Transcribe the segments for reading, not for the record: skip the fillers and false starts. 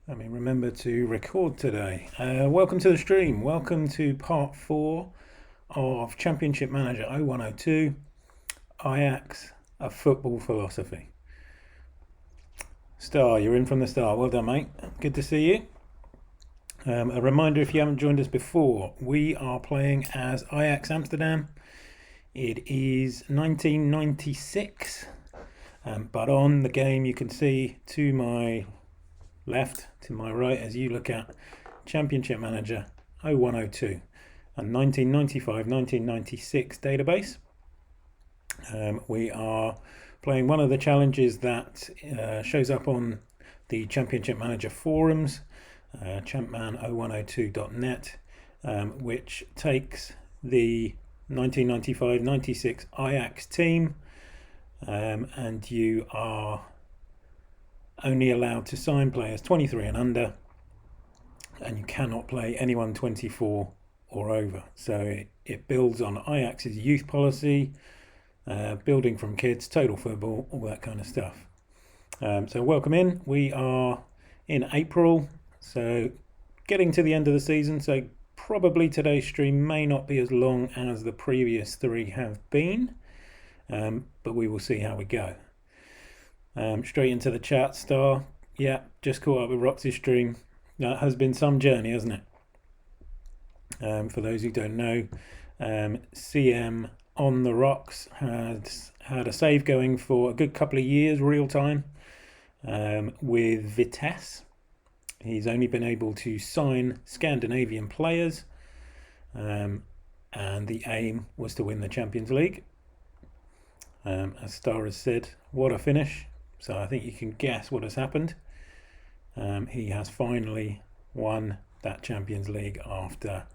Let me remember to record today. Welcome to the stream. Welcome to part 4 of Championship Manager 0102, Ajax, a football philosophy. Star, you're in from the start. Well done, mate. Good to see you. A reminder, if you haven't joined us before, we are playing as Ajax Amsterdam. It is 1996, but on the game you can see to my left, to my right, as you look at Championship Manager 0102, a 1995-1996 database. We are playing one of the challenges that shows up on the Championship Manager forums, champman0102.net, which takes the 1995-96 Ajax team, and you are only allowed to sign players 23 and under, and you cannot play anyone 24 or over. So it builds on Ajax's youth policy, building from kids, total football, all that kind of stuff. So welcome in. We are in April, so getting to the end of the season, so probably today's stream may not be as long as the previous 3 have been, but we will see how we go. Straight into the chat, Star. Yeah, just caught up with Roxy's stream. That has been some journey, hasn't it? For those who don't know, CM on the Rocks has had a save going for a good couple of years, real time, with Vitesse. He's only been able to sign Scandinavian players, and the aim was to win the Champions League. As Star has said, what a finish. So I think you can guess what has happened. He has finally won that Champions League after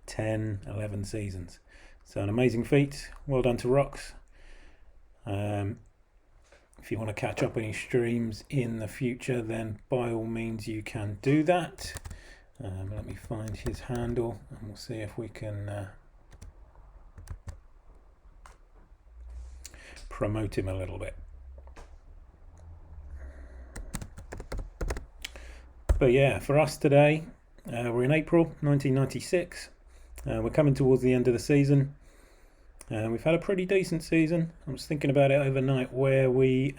10, 11 seasons. So an amazing feat. Well done to Rox. If you want to catch up on his streams in the future, then by all means you can do that. Let me find his handle and we'll see if we can promote him a little bit. But yeah, for us today, we're in April 1996. We're coming towards the end of the season. We've had a pretty decent season. I was thinking about it overnight where we've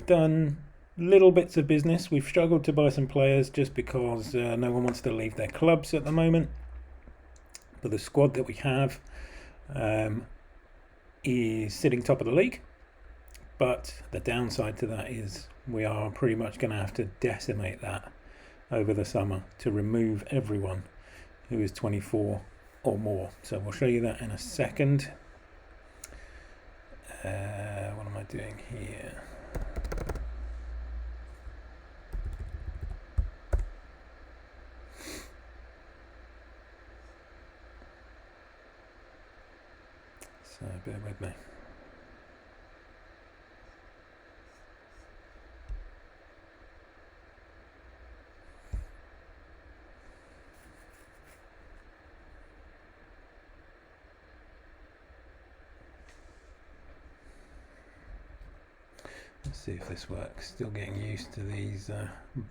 done little bits of business. We've struggled to buy some players just because no one wants to leave their clubs at the moment. But the squad that we have is sitting top of the league. But the downside to that is we are pretty much going to have to decimate that over the summer to remove everyone who is 24 or more. So we'll show you that in a second. What am I doing here? So bear with me. Let's see if this works. Still getting used to these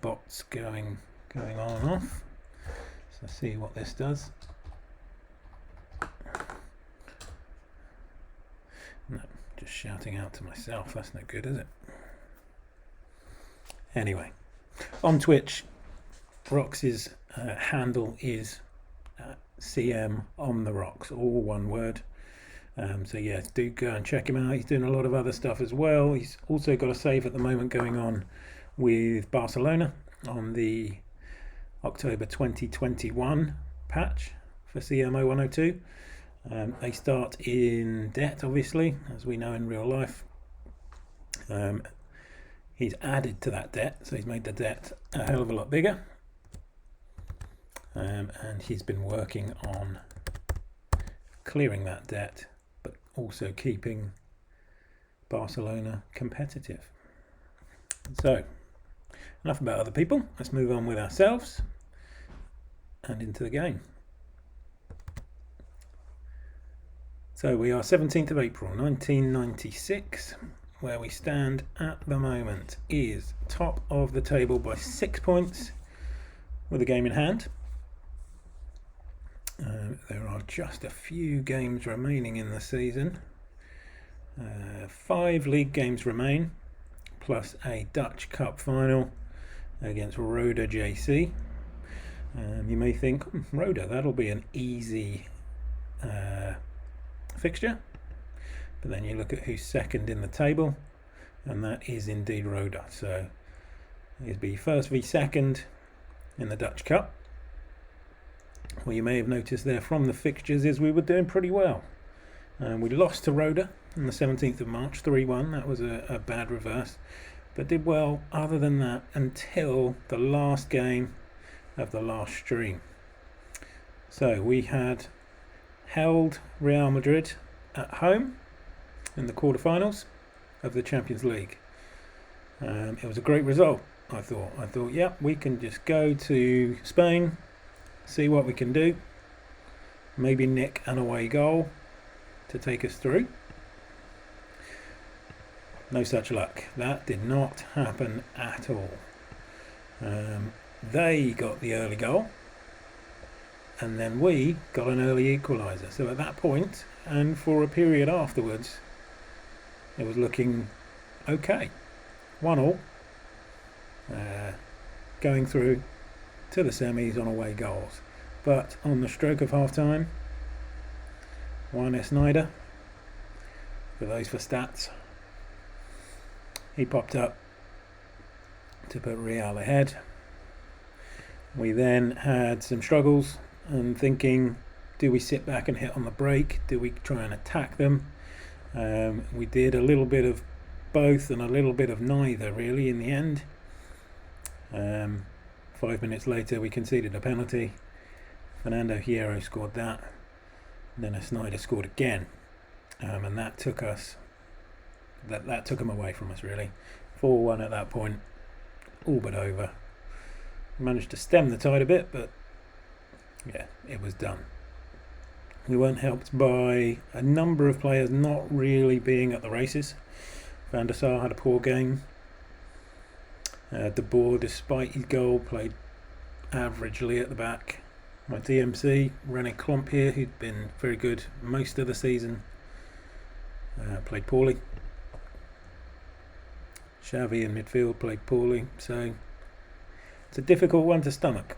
bots going on and off. So see what this does. No, just shouting out to myself. That's no good, is it? Anyway, on Twitch, Rox's handle is CM on the Rocks, all one word. So yeah, do go and check him out. He's doing a lot of other stuff as well. He's also got a save at the moment going on with Barcelona on the October 2021 patch for CM0102. They start in debt, obviously, as we know in real life. He's added to that debt, so he's made the debt a hell of a lot bigger. And he's been working on clearing that debt, but also keeping Barcelona competitive. So, enough about other people. Let's move on with ourselves and into the game. So we are 17th of April 1996. where we stand at the moment is top of the table by 6 points with a game in hand. There are just a few games remaining in the season. 5 league games remain, plus a Dutch Cup final against Roda JC. You may think, Roda, that'll be an easy fixture. But then you look at who's second in the table, and that is indeed Roda. So it'd be first v second in the Dutch Cup. What you may have noticed there from the fixtures is we were doing pretty well. We lost to Roda on the 17th of March, 3-1. That was a bad reverse. But did well other than that until the last game of the last stream. So we had held Real Madrid at home in the quarterfinals of the Champions League. It was a great result, I thought, yeah, we can just go to Spain, see what we can do, maybe nick an away goal to take us through. No such luck. That did not happen at all. They got the early goal, and then we got an early equaliser. So at that point, and for a period afterwards, it was looking okay. 1-1, going through to the semis on away goals. But on the stroke of half time, Juan Snyder, for those for stats, he popped up to put Real ahead. We then had some struggles and thinking, do we sit back and hit on the brake? Do we try and attack them? We did a little bit of both and a little bit of neither really in the end. 5 minutes later we conceded a penalty. Fernando Hierro scored that. And then Snyder scored again. And that took us, that took him away from us really. 4-1 at that point, all but over. Managed to stem the tide a bit, but yeah, it was done. We weren't helped by a number of players not really being at the races. Van der Sar had a poor game. De Boer, despite his goal, played averagely at the back. My DMC, René Klomp here, who'd been very good most of the season, played poorly. Xavi in midfield played poorly, so it's a difficult one to stomach.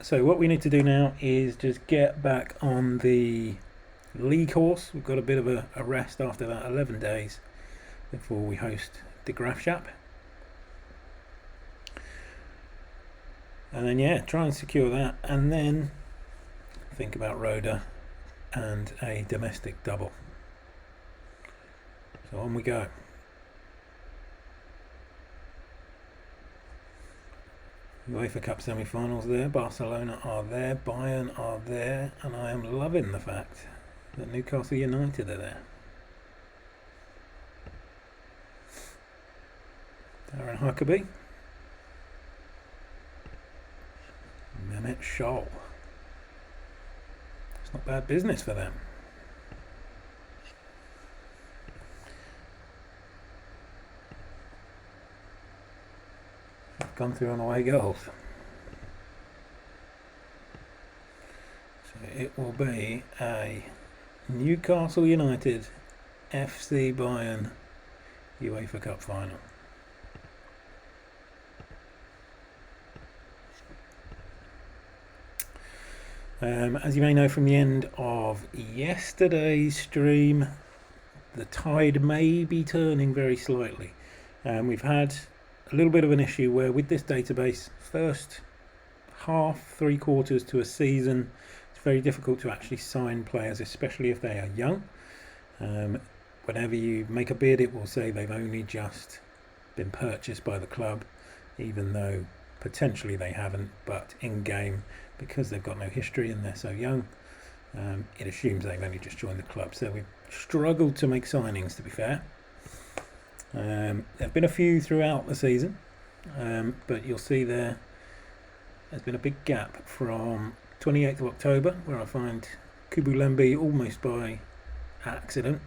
So what we need to do now is just get back on the league horse. We've got a bit of a rest after that 11 days before we host the Graafschap. And then yeah, try and secure that, and then think about Roda and a domestic double. So on we go. UEFA Cup semi-finals there, Barcelona are there, Bayern are there, and I am loving the fact that Newcastle United are there. Darren Huckabee, Mehmet Scholl. It's not bad business for them. Gone through on away goals. So it will be a Newcastle United FC Bayern UEFA Cup final. As you may know from the end of yesterday's stream, the tide may be turning very slightly. We've had a little bit of an issue where with this database, first half, 3/4 to a season, it's very difficult to actually sign players, especially if they are young. Whenever you make a bid, it will say they've only just been purchased by the club, even though potentially they haven't, but in game, because they've got no history and they're so young, it assumes they've only just joined the club. So we've struggled to make signings, to be fair. There have been a few throughout the season, but you'll see there's been a big gap from 28th of October, where I find Kubu Lembi almost by accident,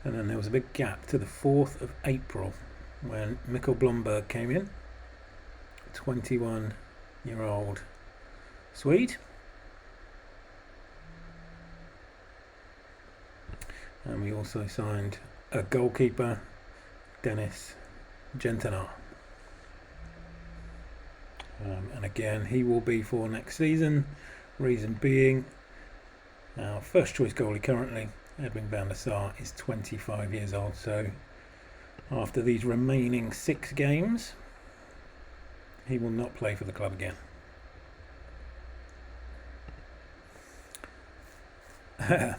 And then there was a big gap to the 4th of April when Mikkel Blomberg came in, 21-year-old Swede. And we also signed a goalkeeper, Dennis Gentinar. And again, he will be for next season. Reason being, our first choice goalie currently, Edwin van der Sar, is 25 years old. So after these remaining 6 games, he will not play for the club again.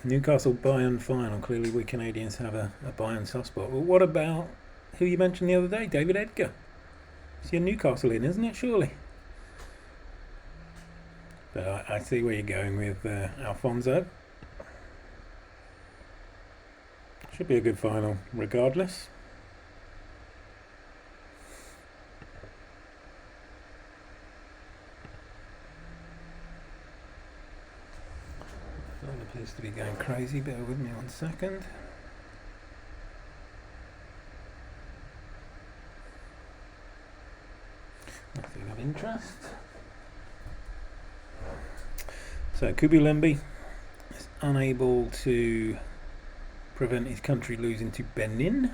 Newcastle Bayern final. Clearly we Canadians have a Bayern soft spot. Well, what about who you mentioned the other day, David Edgar? It's your Newcastle in, isn't it, surely? But I see where you're going with Alfonso. Should be a good final regardless. Phone appears to be going crazy. Bear with me 1 second. Nothing of interest. So Kubulembi is unable to prevent his country losing to Benin.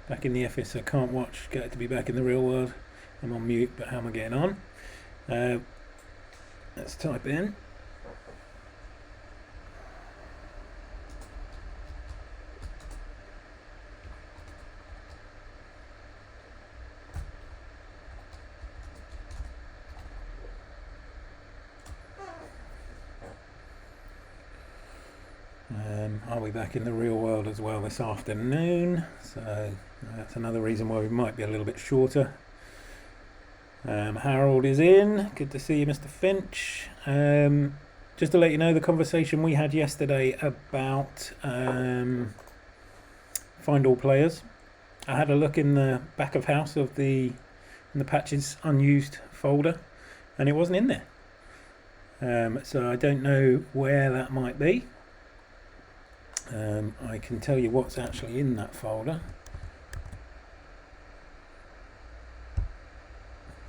Back in the FS, I can't watch. Get it to be back in the real world. I'm on mute, but how am I getting on? Let's type in. I'll be back in the real world as well this afternoon, so that's another reason why we might be a little bit shorter. Harold is in. Good to see you, Mr. Finch. Just to let you know, the conversation we had yesterday about find all players. I had a look in the back of house of in the patches unused folder, and it wasn't in there. So I don't know where that might be. I can tell you what's actually in that folder.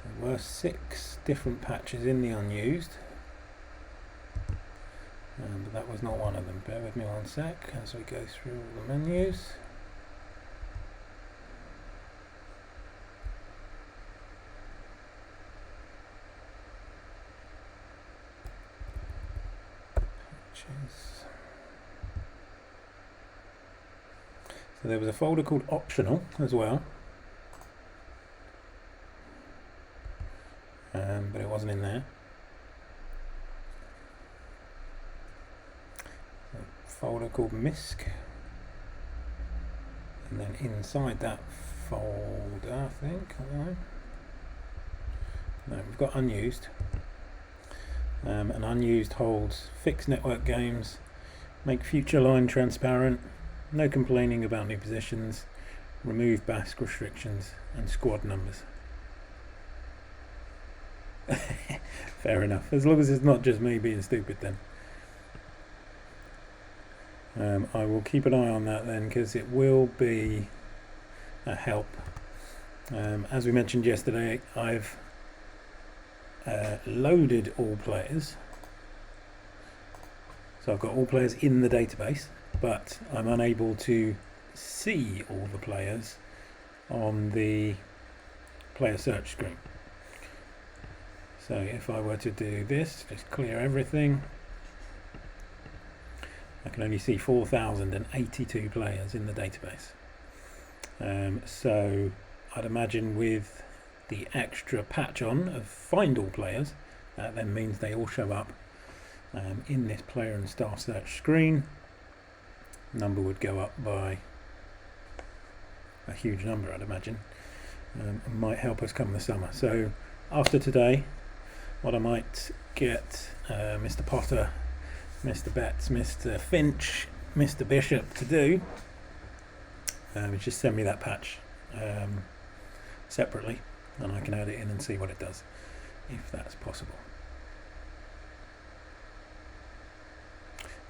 There were 6 different patches in the unused, but that was not one of them. Bear with me 1 sec as we go through all the menus. Patches. So there was a folder called optional as well, but it wasn't in there. A folder called MISC, and then inside that folder, I think, no, we've got unused, and unused holds fixed network games, make future line transparent, no complaining about new positions, remove BASC restrictions, and squad numbers. Fair enough, as long as it's not just me being stupid then. I will keep an eye on that then, because it will be a help. As we mentioned yesterday, I've loaded all players. So I've got all players in the database, but I'm unable to see all the players on the player search screen. So if I were to do this, just clear everything, I can only see 4,082 players in the database. So I'd imagine with the extra patch on of find all players, that then means they all show up in this player and staff search screen. Number would go up by a huge number, I'd imagine. It might help us come the summer. So after today, what I might get Mr. Potter, Mr. Betts, Mr. Finch, Mr. Bishop to do is just send me that patch separately, and I can add it in and see what it does, if that's possible.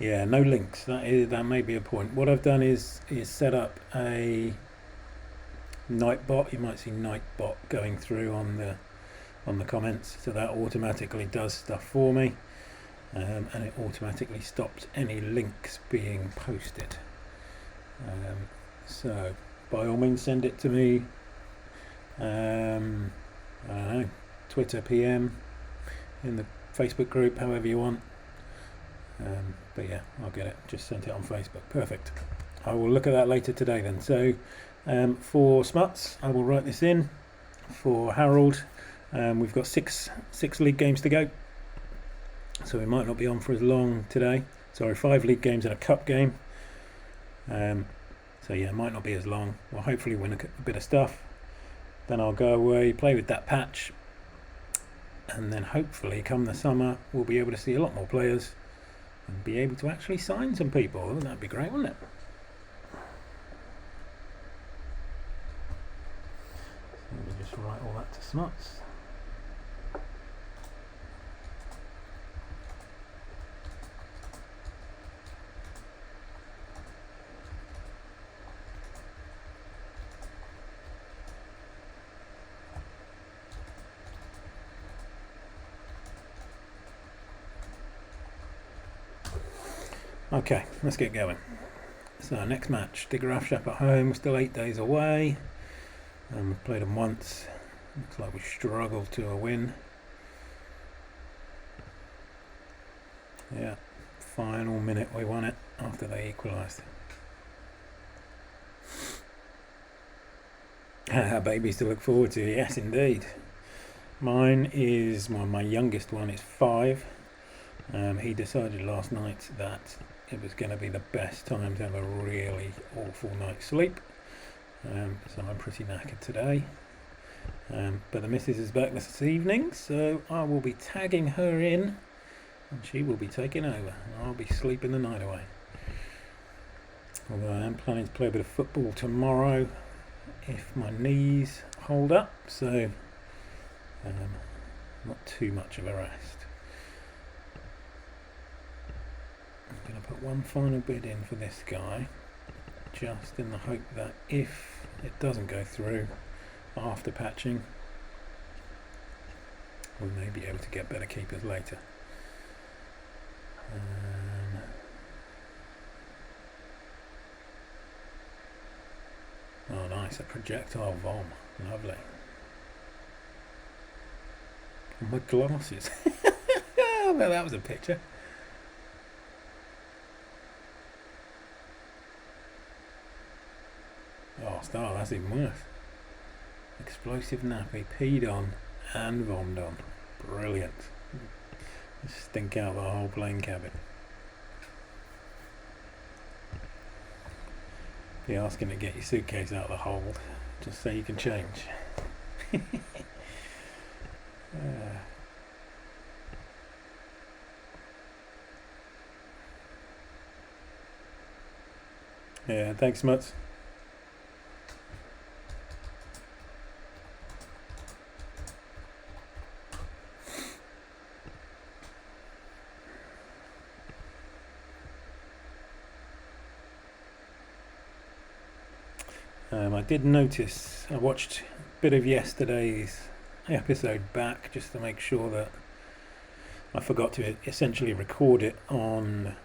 Yeah, no links. That may be a point. What I've done is set up a Nightbot. You might see Nightbot going through on the comments, so that automatically does stuff for me, and it automatically stops any links being posted. So by all means, send it to me. I don't know, Twitter PM, in the Facebook group, however you want. But yeah, I'll get it. Just sent it on Facebook. Perfect. I will look at that later today then. So for Smuts, I will write this in. For Harold, we've got six league games to go, so we might not be on for as long today. Sorry, 5 league games and a cup game. So yeah, it might not be as long. We'll hopefully win a bit of stuff. Then I'll go away, play with that patch, and then hopefully come the summer we'll be able to see a lot more players and be able to actually sign some people. Oh, that'd be great, wouldn't it? So let me just write all that to Smuts. Okay, let's get going. So next match, Digrafshap at home. We're still 8 days away. We've played them once. Looks like we struggled to a win. Yeah, final minute we won it after they equalised. Babies to look forward to, yes indeed. Mine is, well, my youngest one is 5. He decided last night that it was going to be the best time to have a really awful night's sleep. So I'm pretty knackered today. But the missus is back this evening, so I will be tagging her in and she will be taking over. I'll be sleeping the night away. Although I am planning to play a bit of football tomorrow if my knees hold up, so not too much of a rest. I'm going to put one final bid in for this guy, just in the hope that if it doesn't go through after patching, we may be able to get better keepers later. Oh nice, a projectile bomb, lovely. My glasses. Well, that was a picture. Oh, star, that's even worse. Explosive nappy, peed on and vommed on. Brilliant. Stink out the whole plane cabin. Be asking to get your suitcase out of the hold, just so you can change. Yeah, thanks Smuts. I did notice, I watched a bit of yesterday's episode back just to make sure that I forgot to essentially record it on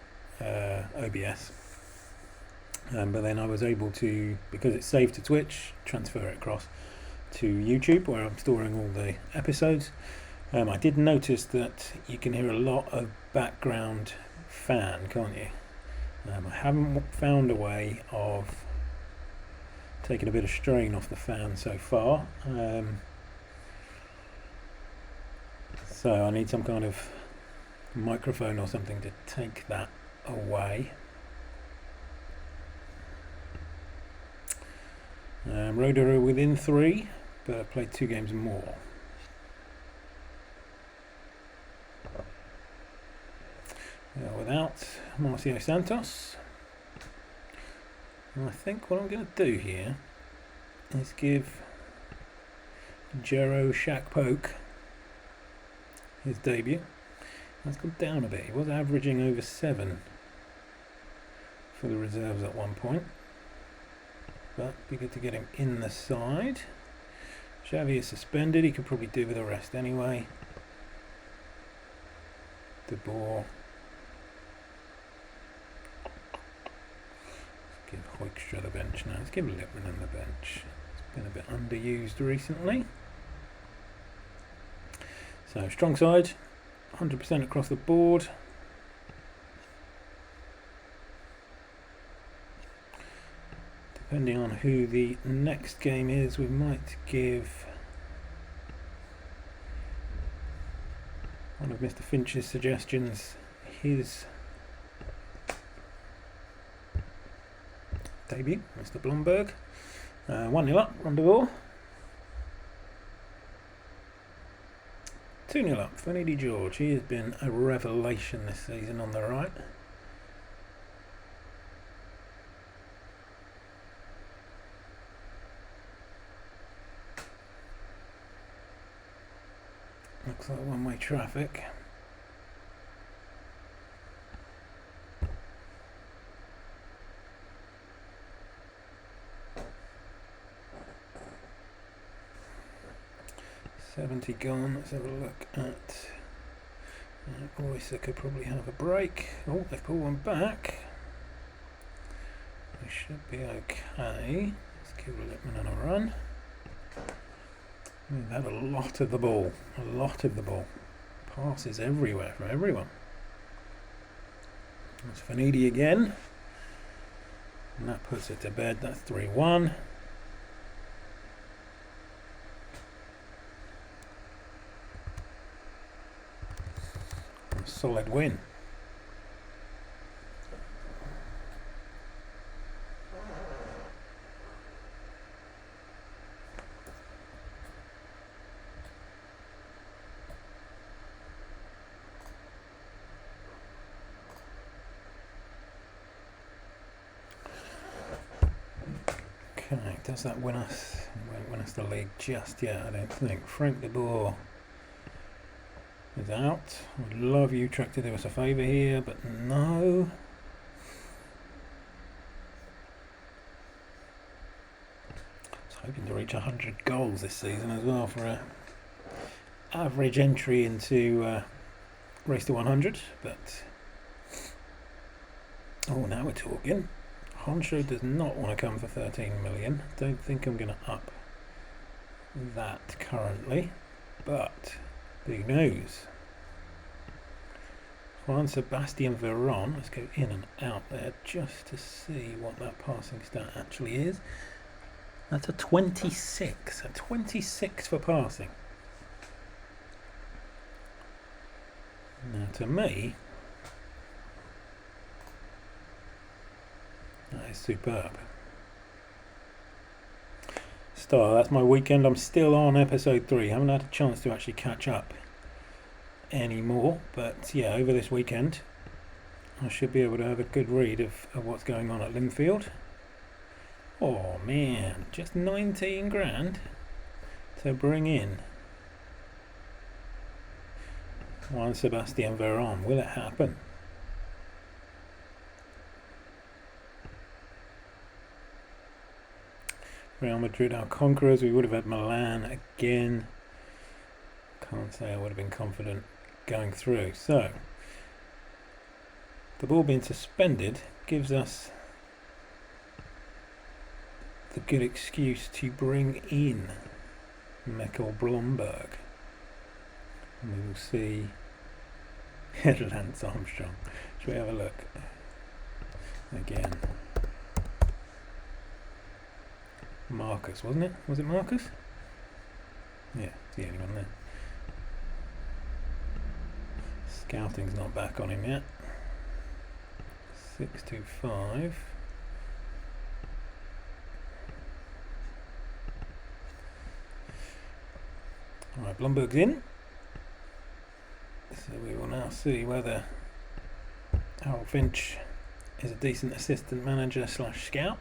OBS. But then I was able to, because it's saved to Twitch, transfer it across to YouTube where I'm storing all the episodes. I did notice that you can hear a lot of background fan, can't you? I haven't found a way of taking a bit of strain off the fan so far. So I need some kind of microphone or something to take that away. Roder are within 3, but I played 2 games more. Without Marcio Santos. And I think what I'm going to do here is give Jero Shaq Poke his debut. That's gone down a bit. He was averaging over 7 for the reserves at one point. But be good to get him in the side. Xavi is suspended. He could probably do with a rest anyway. De Boer. Let's give Hoekstra the bench now. Let's give Lippmann the bench. It's been a bit underused recently. So strong side, 100% across the board. Depending on who the next game is, we might give one of Mr. Finch's suggestions his debut, Mr. Blomberg. 1-0 up, Rendezvous. 2-0 up for Needy George. He has been a revelation this season on the right. Looks like one-way traffic. $70 gone. Let's have a look at Royce could probably have a break. Oh, they've pulled one back. We should be okay. Let's give Lippmann a run. We've had a lot of the ball. A lot of the ball. Passes everywhere from everyone. That's Fanidi again. And that puts it to bed. That's 3-1. Solid win. Okay, does that win us? Won't win us the league just yet, I don't think. Frank de Boer is out. I'd love Utrecht to do us a favour here, but no. I was hoping to reach 100 goals this season as well for a average entry into Race to 100, but oh, now we're talking. Honshu does not want to come for 13 million. Don't think I'm going to up that currently, but big news. Juan Sebastian Veron, let's go in and out there just to see what that passing stat actually is. That's a 26. A 26 for passing. Now to me, that is superb. Star, that's my weekend. I'm still on episode 3. Haven't had a chance to actually catch up anymore, but yeah, over this weekend I should be able to have a good read of what's going on at Linfield. Oh man, just 19 grand to bring in Juan Sebastian Veron. Will it happen? Real Madrid, our conquerors. We would have had Milan again. Can't say I would have been confident going through. So, the ball being suspended gives us the good excuse to bring in Mikkel Blomberg. And we will see Lance Armstrong. Shall we have a look? Again. Marcus, wasn't it? Was it Marcus? Yeah, it's the only one there. Scouting's not back on him yet. 625. Alright, Blomberg's in. So we will now see whether Harold Finch is a decent assistant manager / scout.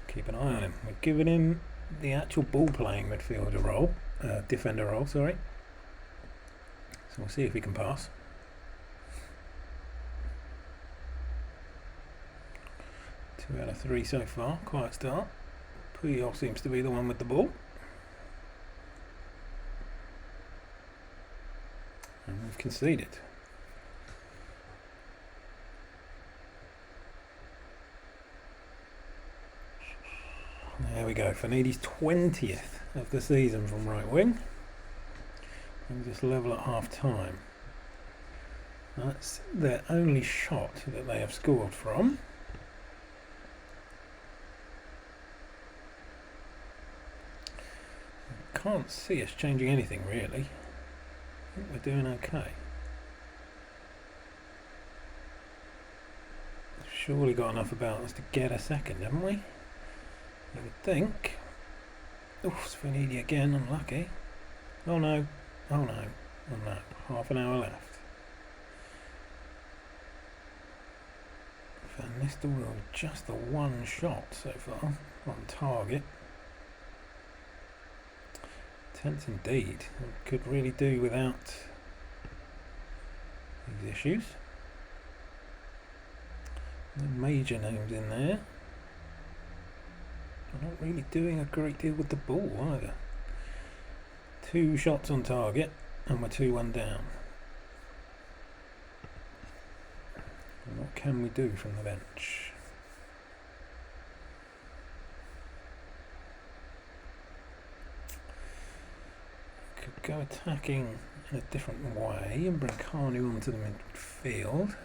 Keep an eye on him. We've given him the actual ball playing midfielder role, defender role, sorry. So we'll see if we can pass. 2 out of 3 so far. Quiet start. Puyol seems to be the one with the ball. And we've conceded. There we go. Fanidi's 20th of the season from right wing. And just level at half time. That's their only shot that they have scored from. Can't see us changing anything really. I think we're doing okay. Surely got enough about us to get a second, haven't we? You would think. Oof, Svanidi again, unlucky. Oh no, oh no, oh no. Half an hour left. Van Nistelrooy, just the one shot so far on target. Tense indeed. Could really do without these issues. No major names in there. They're not really doing a great deal with the ball either. 2 shots on target and we're 2-1 down. And what can we do from the bench? Could go attacking in a different way and bring Carnu onto the midfield.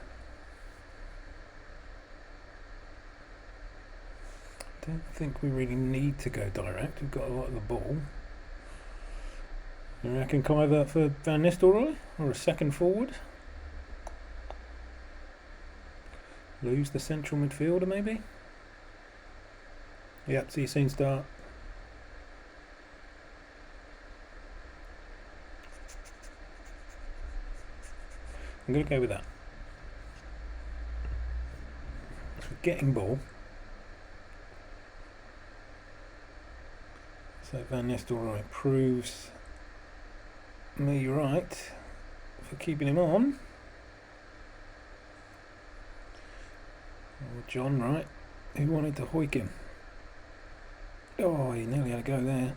Don't think we really need to go direct. We've got a lot of the ball. You reckon Kluivert for Van Nistelrooy or a second forward? Lose the central midfielder maybe? Yep, see you soon start. I'm going to go with that. So we're getting ball. So Van Nistelrooy proves me right for keeping him on. Or John right, who wanted to hoik him. Oh, he nearly had a go there.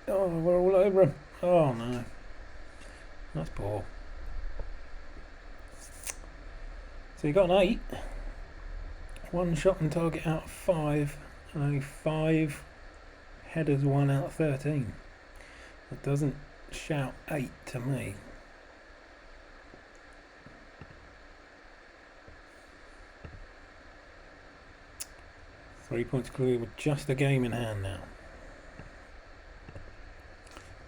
Oh, we're all over him. Oh no. That's poor. So you got an 8. 1 shot on target out of 5. And only 5 headers, 1 out of 13. That doesn't shout 8 to me. Three points clear with just a game in hand now.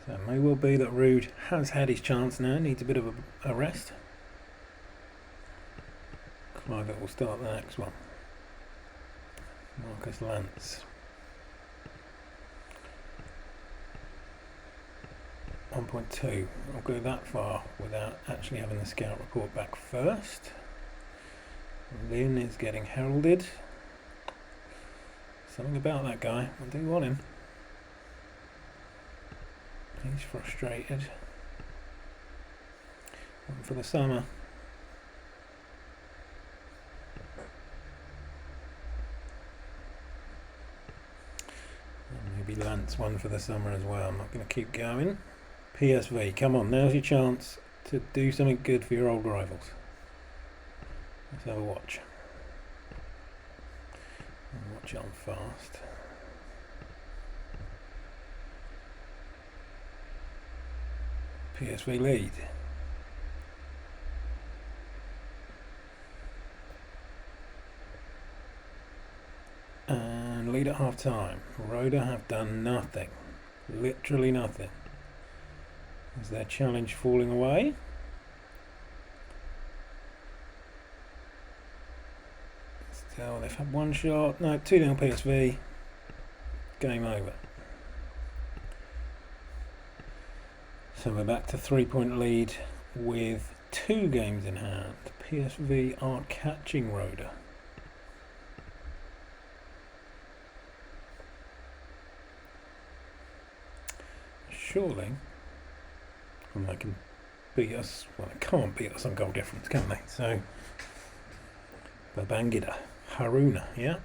So it may well be that Rude has had his chance now, needs a bit of a rest. Kluivert will start the next one. Marcus Lantz. 1.2. I'll go that far without actually having the scout report back first. Lynn is getting heralded. Something about that guy. I do want him. He's frustrated. One for the summer. And maybe Lance one for the summer as well. I'm not going to keep going. PSV, come on, now's your chance to do something good for your old rivals. Let's have a watch. I'll watch it on fast. PSV lead. And lead at half time. Roda have done nothing. Literally nothing. Is their challenge falling away? Still, they've had 1 shot. No, 2-0 PSV. Game over. So we're back to 3-point lead with 2 games in hand. PSV are catching Roda. Surely, and they can beat us. Well, they can't beat us on goal difference, can they? So, Babangida, Haruna, yeah?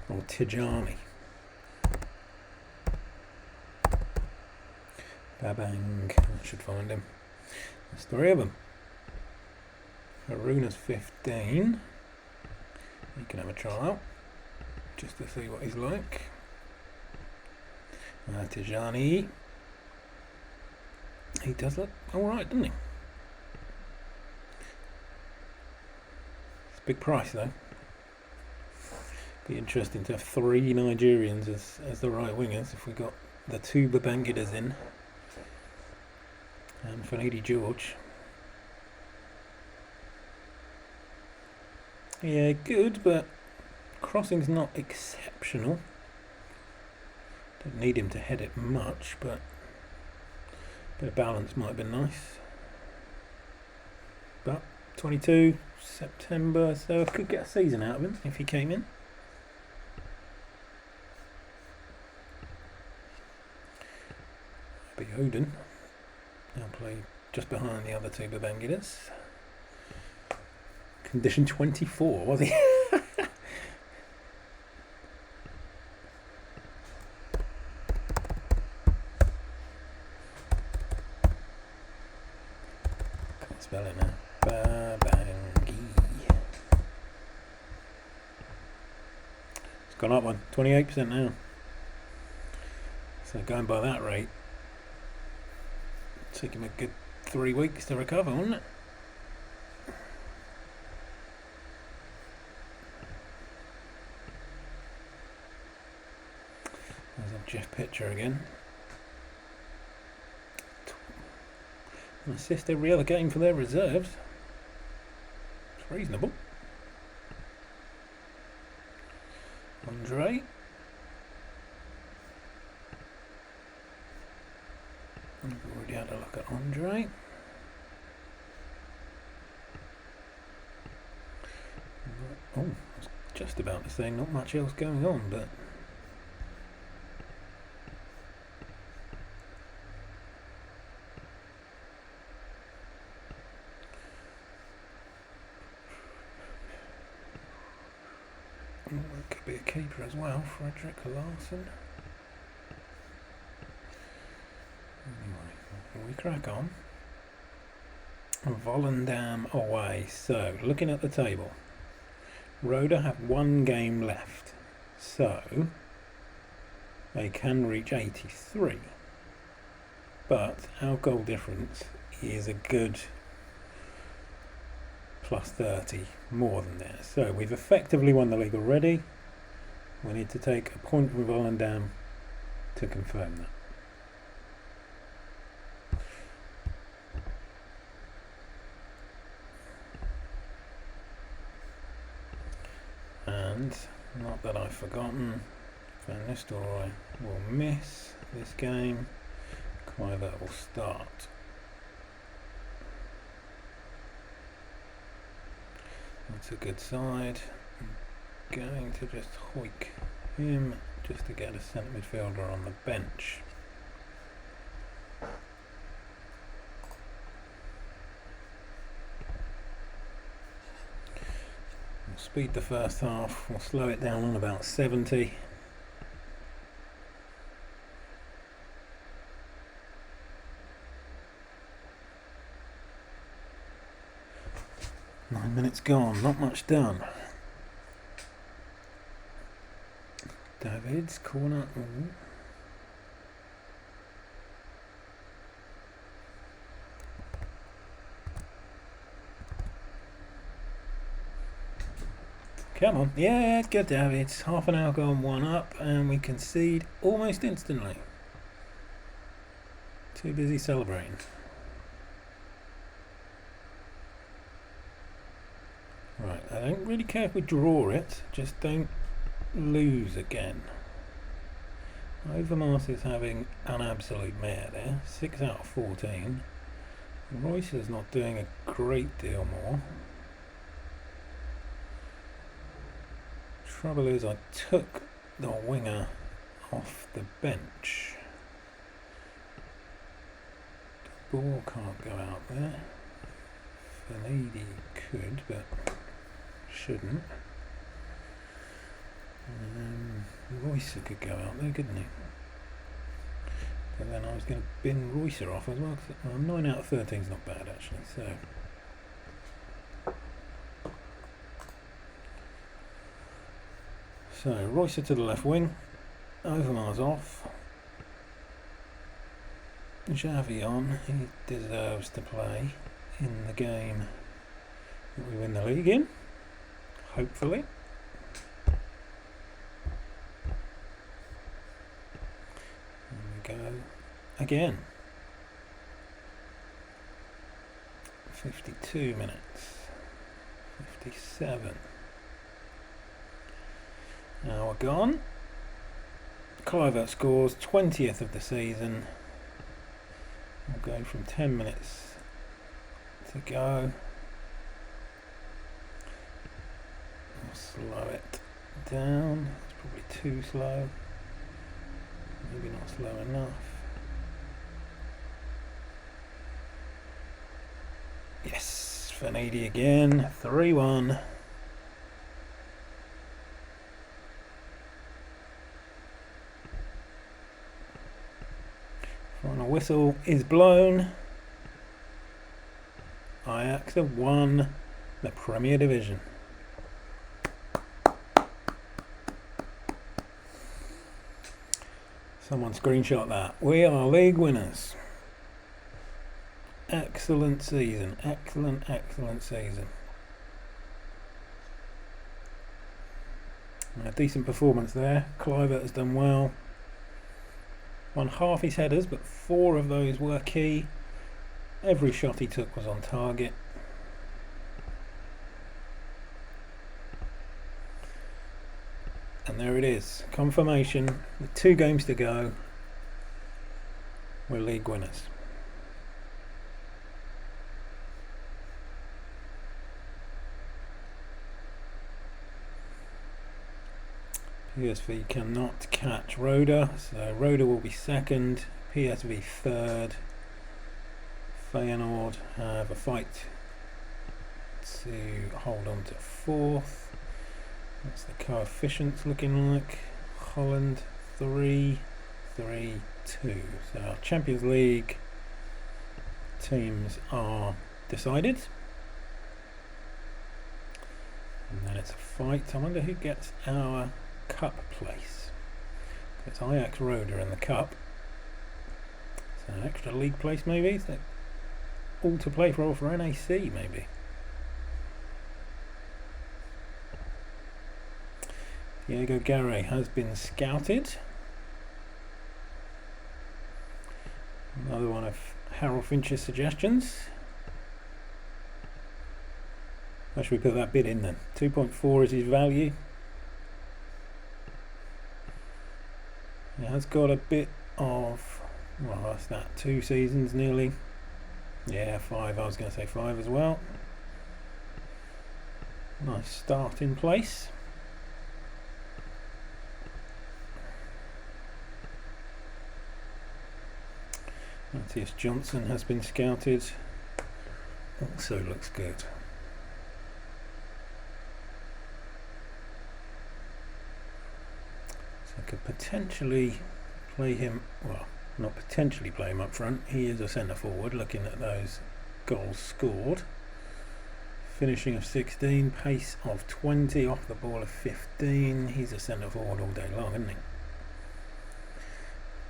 Or Tijani. Babang. I should find him. There's 3 of them. Haruna's 15. You can have a trial just to see what he's like. Tijani. He does look alright, doesn't he? It's a big price though. Be interesting to have 3 Nigerians as the right wingers if we got the 2 Babangidas in. And Finidi George. Yeah, good, but crossing's not exceptional. Don't need him to head it much, but a bit of balance might have been nice. But 22 September, so I could get a season out of him if he came in. Be Odin. I'll play just behind the other 2 Babangidas. Condition 24, was he? Can't spell it now. Babangi. It's gone up 28% now. So going by that rate, take him a good 3 weeks to recover, wouldn't it? There's a Jeff picture again. An assist every other game for their reserves. It's reasonable. Andre. We've already had a look at Andre. Oh, I was just about to say not much else going on, but it could be a keeper as well, Frederick Larson. Anyway, we crack on. Volendam away. So, looking at the table, Roda have 1 game left, so they can reach 83. But our goal difference is a good plus 30 more than theirs. So we've effectively won the league already. We need to take a point from Volendam to confirm that. And, not that I've forgotten, Van Nistelrooy will miss this game. Kluivert will start. That's a good side. I'm going to just hoik him just to get a centre midfielder on the bench. We'll speed the first half, we'll slow it down on about 70. Nine minutes gone, not much done. David's corner. Ooh. Come on, yeah, good David's. Half an hour gone, 1 up, and we concede almost instantly. Too busy celebrating. Right, I don't really care if we draw it, just don't lose again. Overmars is having an absolute mare there, 6 out of 14. Royce is not doing a great deal more. Trouble is I took the winger off the bench. The ball can't go out there. Finidi could, but shouldn't. Roycer could go out there, couldn't he? But then I was going to bin Roycer off as well. Well, 9 out of 13 is not bad actually. So Roycer to the left wing. Overmars off. Xavi on. He deserves to play in the game that we win the league in. Hopefully. Go again. 52 minutes. 57. Now we're gone. Kluivert scores 20th of the season. We'll go from 10 minutes to go. We'll slow it down. It's probably too slow. Maybe not slow enough. Yes, Fanidi again. 3-1. Final whistle is blown. Ajax have won the Premier Division. Someone screenshot that. We are league winners. Excellent season. Excellent season. A decent performance there. Kluivert has done well. Won half his headers, but 4 of those were key. Every shot he took was on target. And there it is, confirmation, with 2 games to go, we're league winners. PSV cannot catch Roda, so Roda will be second, PSV third. Feyenoord have a fight to hold on to 4th. What's the coefficients looking like? Holland 3, 3, 2. So our Champions League teams are decided. And then it's a fight. I wonder who gets our cup place. It's Ajax Roda in the cup. So an extra league place maybe? So all to play for NAC maybe. Diego Garre has been scouted. Another one of Harold Finch's suggestions. Where should we put that bid in then? 2.4 is his value. It has got a bit of, well, that's that, 2 seasons nearly. Yeah, 5, I was going to say 5 as well. Nice start in place. Matthias Johnson has been scouted. Also looks good. So I could potentially play him, well, not potentially play him up front. He is a centre forward, looking at those goals scored. Finishing of 16, pace of 20, off the ball of 15. He's a centre forward all day long, isn't he?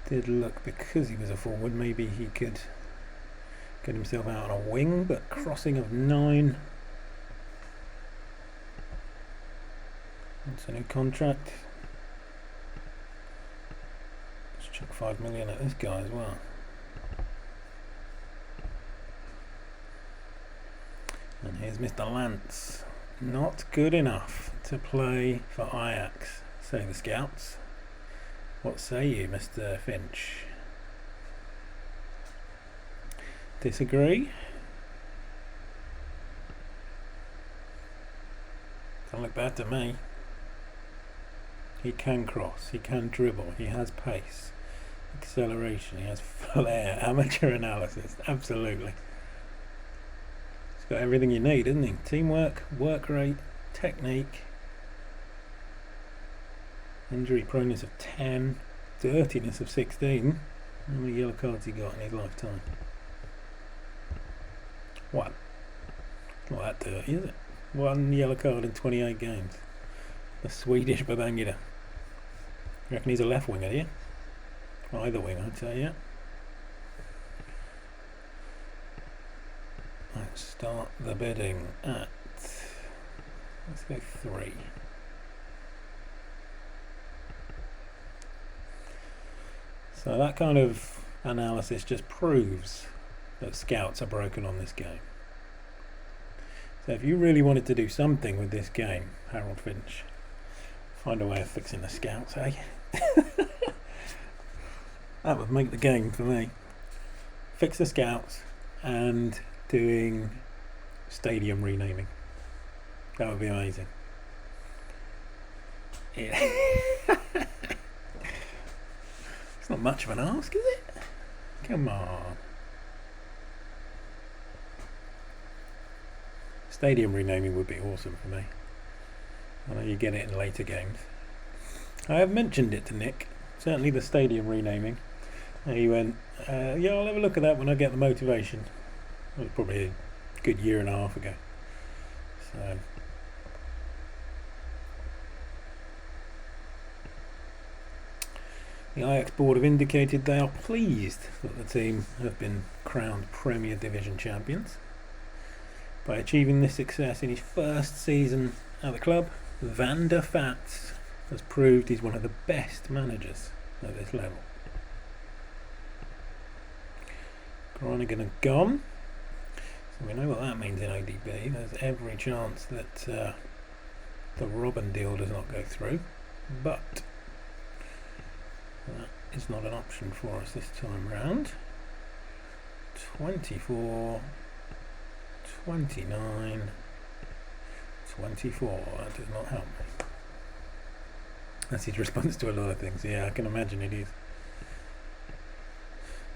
Did look, because he was a forward, maybe he could get himself out on a wing, but crossing of 9. That's a new contract. Let's chuck 5 million at this guy as well. And here's Mr. Lance. Not good enough to play for Ajax, say the scouts. What say you, Mr. Finch? Disagree? Don't look bad to me. He can cross, he can dribble, he has pace, acceleration, he has flair, amateur analysis, absolutely. He's got everything you need, isn't he? Teamwork, work rate, technique. Injury proneness of 10. Dirtiness of 16. How many yellow cards he got in his lifetime? 1. Not that dirty, is it? 1 yellow card in 28 games. The Swedish Babangida. You reckon he's a left winger, do you? Either wing, I'd say, yeah. Let's start the bidding at, let's go 3. So that kind of analysis just proves that scouts are broken on this game. So if you really wanted to do something with this game, Harold Finch, find a way of fixing the scouts, eh? That would make the game for me. Fix the scouts and doing stadium renaming. That would be amazing. Yeah. It's not much of an ask, is it? Come on. Stadium renaming would be awesome for me. I know you get it in later games. I have mentioned it to Nick, certainly the stadium renaming. And he went, yeah, I'll have a look at that when I get the motivation. It was probably a good year and a half ago. So the Ajax board have indicated they are pleased that the team have been crowned Premier Division champions. By achieving this success in his first season at the club, Van der Vaart has proved he's one of the best managers at this level. Groningen are gone, so we know what that means in ODB. There's every chance that the Robin deal does not go through, but that is not an option for us this time round. 24, 29, 24. That does not help me. That's his response to a lot of things. Yeah, I can imagine it is.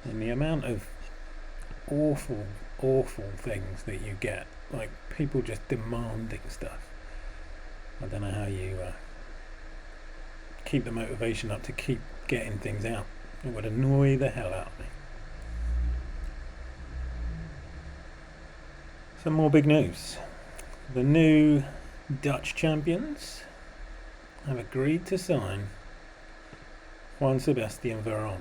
And the amount of awful things that you get, like people just demanding stuff. I don't know how you keep the motivation up to keep getting things out. It would annoy the hell out of me. Some more big news. The new Dutch champions have agreed to sign Juan Sebastian Veron.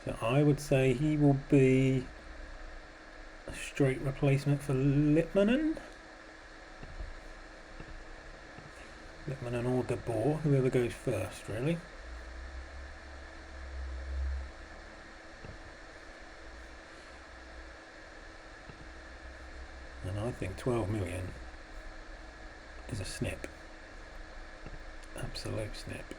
So I would say he will be a straight replacement for Litmanen. Litmanen or De Boer, whoever goes first, really. And I think 12 million is a snip. Absolute snip.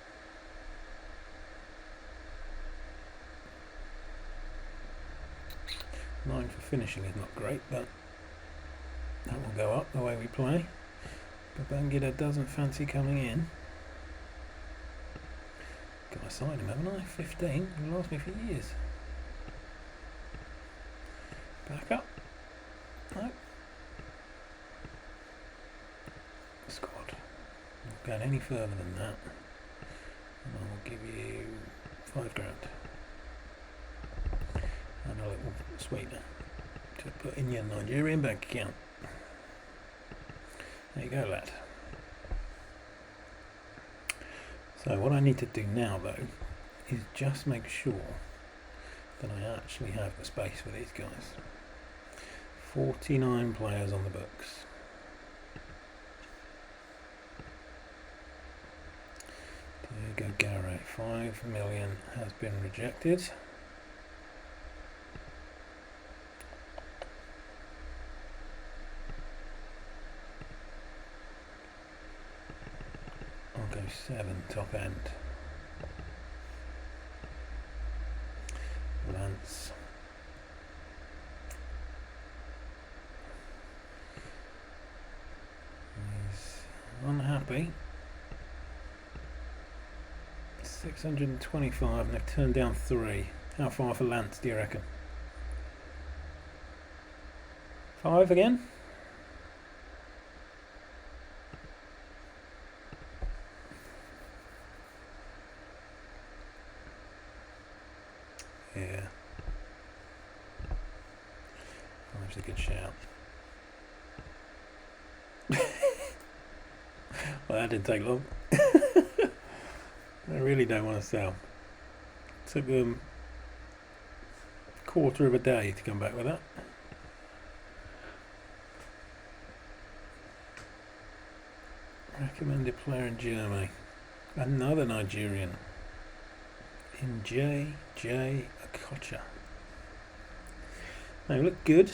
Nine for finishing is not great, but that will go up the way we play. Babangida doesn't fancy coming in. Got to sign him, haven't I? 15. He'll last me for years. Back up. No. Squad. Not going any further than that. And I'll give you £5,000. And a little sweetener to put in your Nigerian bank account. There you go, lad. So what I need to do now, though, is just make sure that I actually have the space for these guys. 49 players on the books. Diego Garre, 5 million has been rejected. I'll go 7 top end. Lance. He's unhappy. 625 and they've turned down 3. How far for Lance do you reckon? 5 again? Yeah. That's a good shout. Well, that didn't take long. I really don't want to sell. Took them a quarter of a day to come back with that. Recommended player in Germany. Another Nigerian. In J. Okocha. They look good.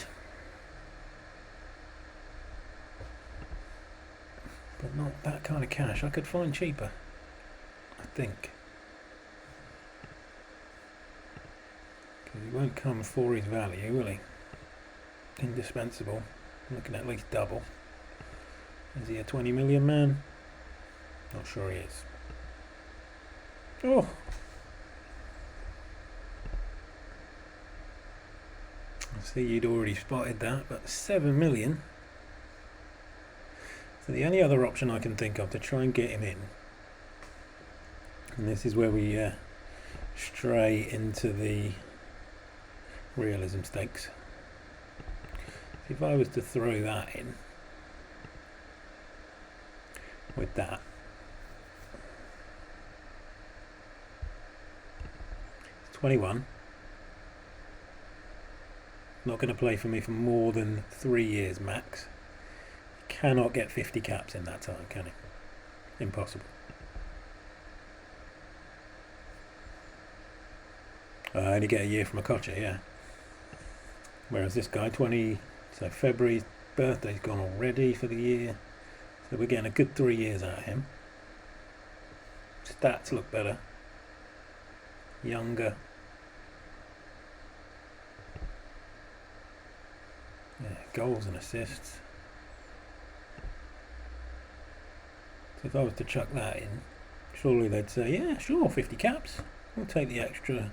But not that kind of cash. I could find cheaper, I think. Because he won't come for his value, will he? Indispensable. I'm looking at least double. Is he a 20 million man? Not sure he is. Oh! I see you'd already spotted that, but 7 million. So the only other option I can think of to try and get him in, and this is where we stray into the realism stakes. If I was to throw that in with that, it's 21. Not going to play for me for more than 3 years max. Cannot get 50 caps in that time, can he? Impossible. I only get a year from Okocha, yeah. Whereas this guy, 20, so February's birthday's gone already for the year. So we're getting a good 3 years out of him. Stats look better. Younger. Yeah, goals and assists. So if I was to chuck that in, surely they'd say, yeah, sure, 50 caps. We'll take the extra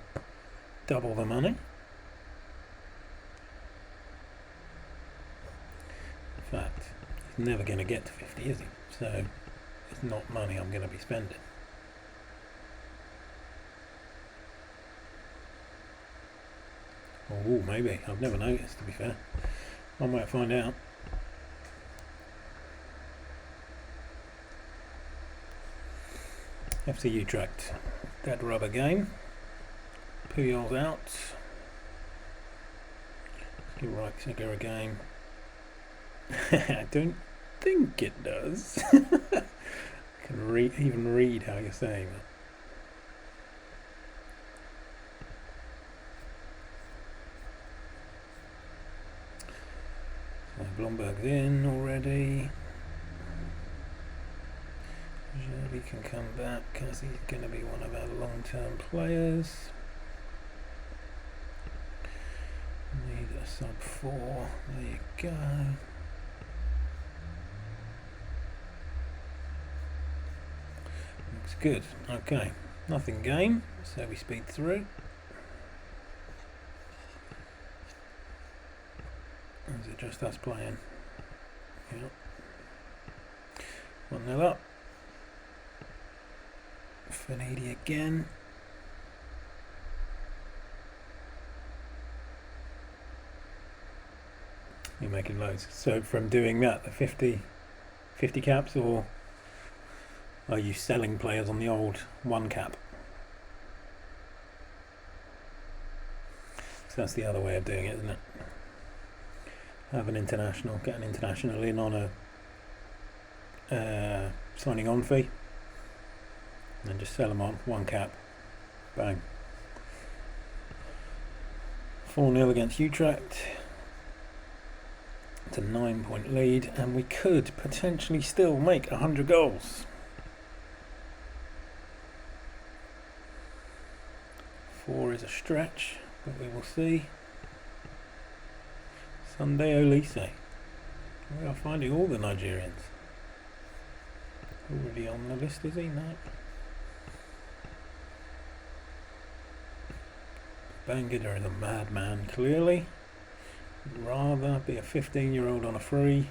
double the money. In fact, he's never going to get to 50, is he? So it's not money I'm going to be spending. Oh, maybe. I've never noticed, to be fair. I might find out. FC Utrecht, dead rubber game. Puyol's out. Let's give Reichiger a game. I don't think it does. I can even read how you're saying that. So Blomberg's in already. He can come back because he's going to be one of our long-term players. Need a sub 4. There you go. Looks good. Okay, nothing game, so we speed through. Is it just us playing? Yep. 1-0 up. Finidi again. You're making loads. So from doing that, the 50 caps, or are you selling players on the old 1 cap? So that's the other way of doing it, isn't it? Have an international, get an international in on a signing on fee. And just sell them on 1 cap. Bang. 4-0 against Utrecht. It's a 9-point lead, and we could potentially still make 100 goals. 4 is a stretch, but we will see. Sunday Olise. We are finding all the Nigerians. Already on the list, is he? No. Bangida is a madman, clearly. Would rather be a 15-year-old on a free.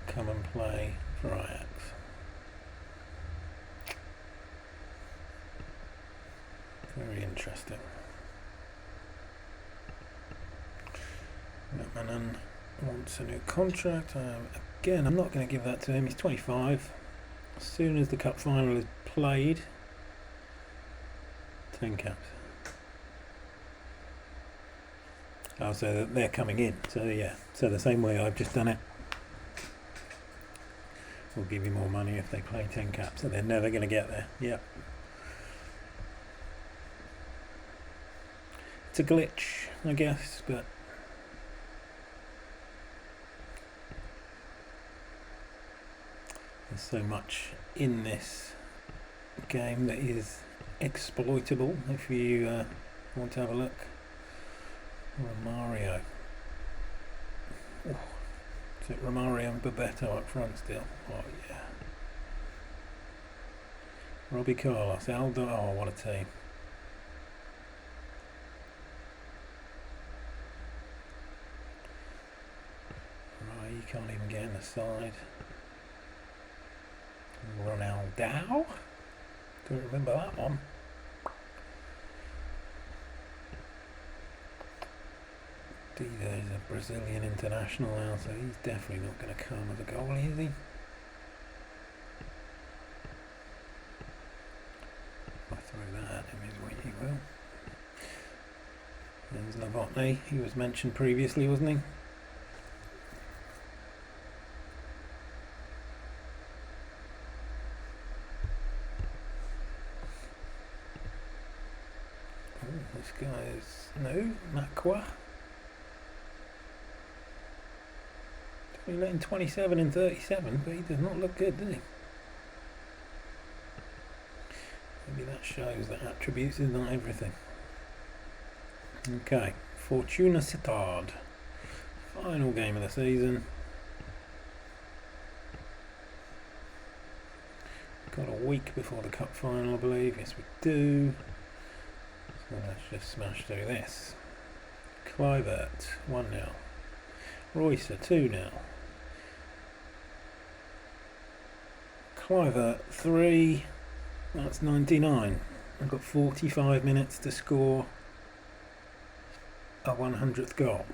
Come and play for Ajax. Very interesting. Manan wants a new contract. Again, I'm not going to give that to him. He's 25. As soon as the cup final is played, 10 caps. Oh, so they're coming in. So yeah, so the same way I've just done it. We'll give you more money if they play 10 caps. So they're never going to get there. Yeah. It's a glitch, I guess, but there's so much in this game that is exploitable. If you want to have a look. Romario. Oh, is it Romario and Bebeto up front still? Oh yeah. Robbie Carlos, Aldo. Oh, what a team. Right, you can't even get in the side. Ronaldo. Don't remember that one. Dida is a Brazilian international now, so he's definitely not going to come as a goalie, is he? If I throw that at him, he will. There's Novotny, he was mentioned previously, wasn't he? Oh, this guy is... no, Nakwa. He let in 27 and 37, but he does not look good, does he? Maybe that shows that attributes is not everything. Okay, Fortuna Sittard. Final game of the season. Got a week before the cup final, I believe. Yes, we do. So let's just smash through this. Kluivert, 1-0. Royce, 2-0. Kluivert, 3. That's 99. I've got 45 minutes to score a 100th goal.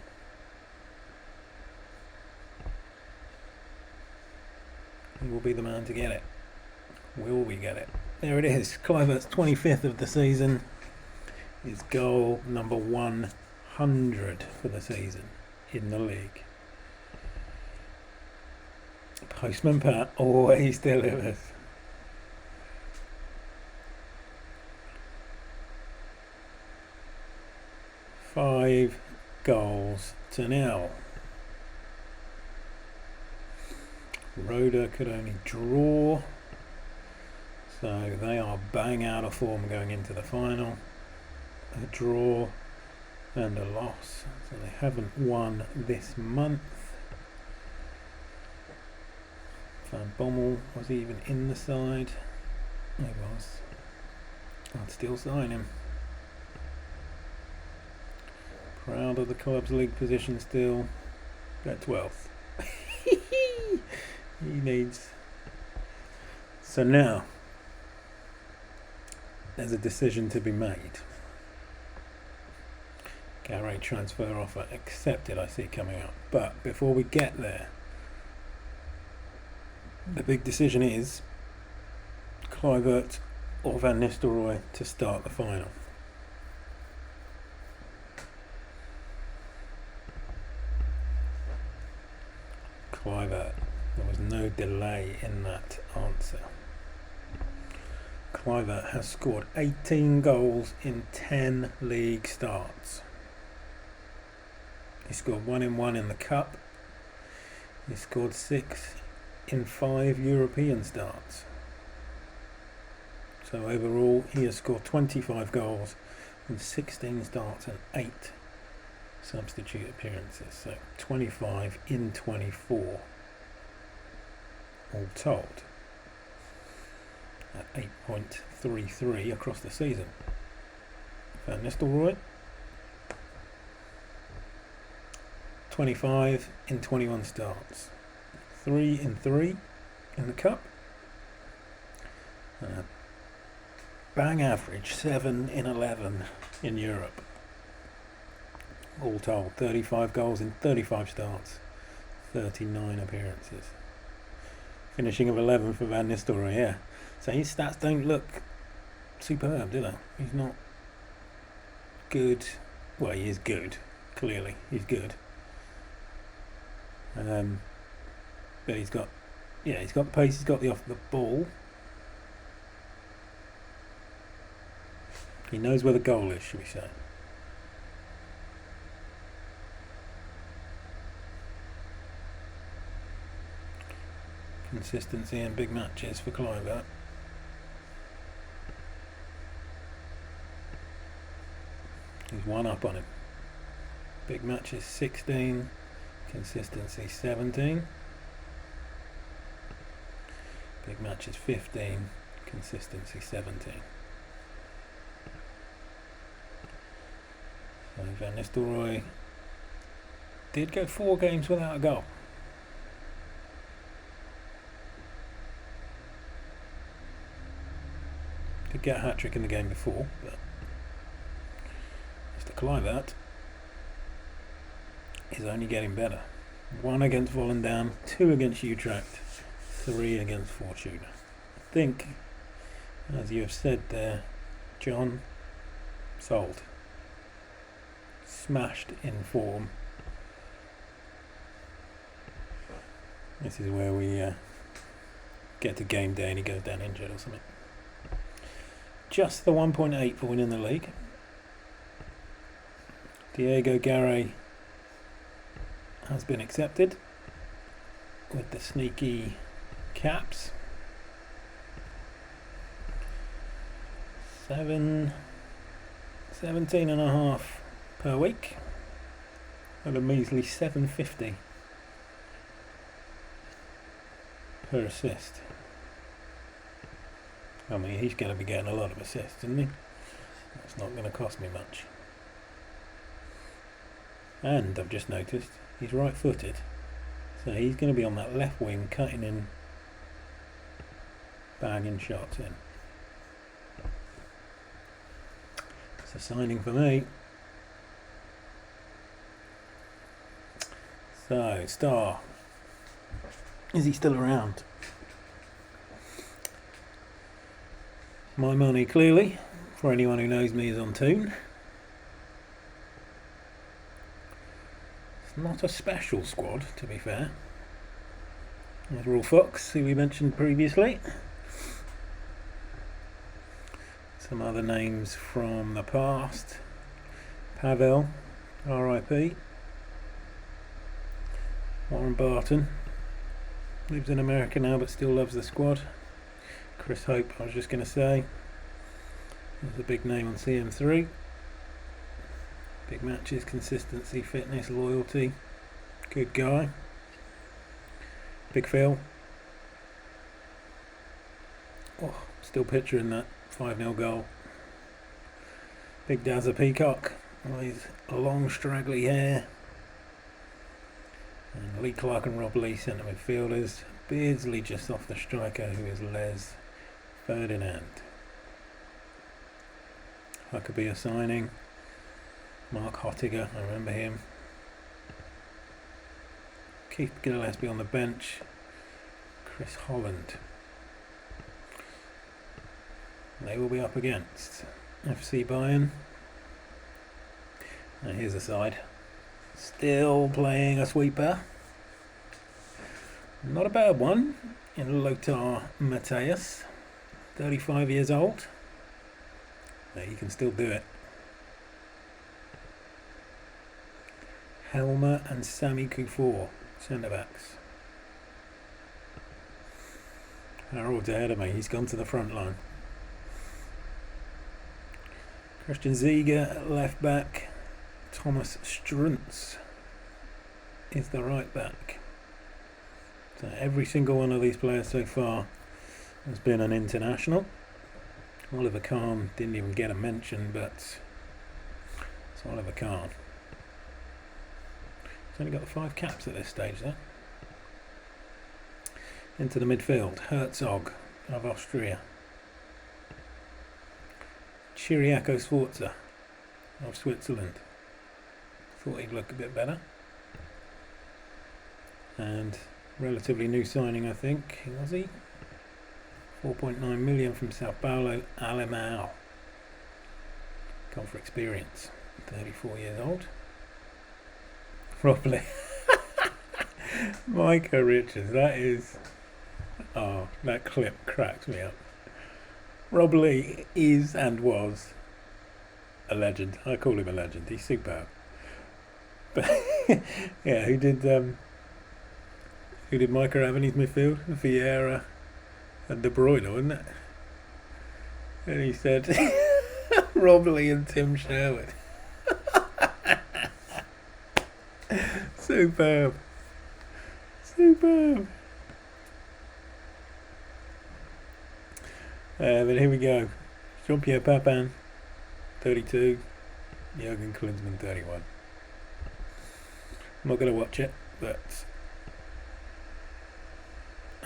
He will be the man to get it. Will we get it? There it is. Kluivert's 25th of the season. His goal number 100 for the season in the league. Postman Pat always delivers. Five goals to nil. Roda could only draw, so they are bang out of form going into the final. A draw and a loss, so they haven't won this month. Van Bommel was even in the side. He was. I'd still sign him. Proud of the club's league position still. At 12th. He needs. So now there's a decision to be made. Garray transfer offer accepted, I see coming up. But before we get there, the big decision is Kluivert or Van Nistelrooy to start the final. Kluivert. There was no delay in that answer. Kluivert has scored 18 goals in 10 league starts. He scored 1 in the cup. He scored 6 in 5 European starts. So overall he has scored 25 goals in 16 starts and 8 substitute appearances. So 25 in 24 all told at 8.33 across the season. Van Nistelrooy, 25 in 21 starts, 3 in 3 in the cup, bang average, 7 in 11 in Europe. All told, 35 goals in 35 starts, 39 appearances. Finishing of 11 for Van Nistelrooy, yeah. So his stats don't look superb, do they? He's not good. Well, he is good, clearly. He's good. But he's got the pace, he's got the off the ball. He knows where the goal is, should we say. Consistency in big matches for Kluivert. He's one up on him. Big matches 16, consistency 17. Big matches 15, consistency 17. So Van Nistelrooy did go 4 games without a goal. Did get a hat-trick in the game before, but Mr. Kluivert is only getting better. 1 against Volendam, 2 against Utrecht, 3 against Fortuna. I think, as you have said there, John, sold. Smashed in form. This is where we get to game day and he goes down injured or something. Just the 1.8 for winning the league. Diego Garay has been accepted with the sneaky caps. 17.5 per week and a measly 750 per assist. I mean, he's going to be getting a lot of assists, isn't he? That's not going to cost me much. And I've just noticed he's right-footed, so he's going to be on that left wing, cutting in, banging shots in. It's a signing for me. So, Star. Is he still around? My money, clearly, for anyone who knows me, is on Toon. It's not a special squad, to be fair. There's Raul Fox, who we mentioned previously. Some other names from the past. Pavel, RIP. Warren Barton, lives in America now but still loves the squad. Chris Hope, I was just going to say, there's a big name on CM3. Big matches, consistency, fitness, loyalty. Good guy. Big Phil. Oh, still picturing that 5-0 goal. Big Dazza Peacock, with his long straggly hair. And Lee Clark and Rob Lee, centre midfielders. Beardsley just off the striker, who is Les Ferdinand. Huckabee a signing. Mark Hottiger, I remember him. Keith Gillespie on the bench. Chris Holland. They will be up against FC Bayern. Now here's a side. Still playing a sweeper. Not a bad one in Lothar Matthäus. 35 years old. But he can still do it. Helmer and Sami Kufor, centre backs. Harold's ahead of me, he's gone to the front line. Christian Ziege at left back. Thomas Struntz is the right back. So every single one of these players so far has been an international. Oliver Kahn didn't even get a mention, but it's Oliver Kahn. He's only got the 5 caps at this stage though. Into the midfield, Herzog of Austria. Chiriaco Sforza of Switzerland. Thought he'd look a bit better. And relatively new signing, I think. Was he? 4.9 million from Sao Paulo, Alemão. Gone for experience. 34 years old. Probably. Micah Richards, that is... Oh, that clip cracks me up. Rob Lee is and was a legend. I call him a legend. He's superb. But yeah, who did Micah have in his midfield? Vieira and De Bruyne, wasn't it? And he said Rob Lee and Tim Sherwood. Superb. Superb. But here we go. Jean-Pierre Papin, 32. Jurgen Klinsmann, 31. I'm not going to watch it, but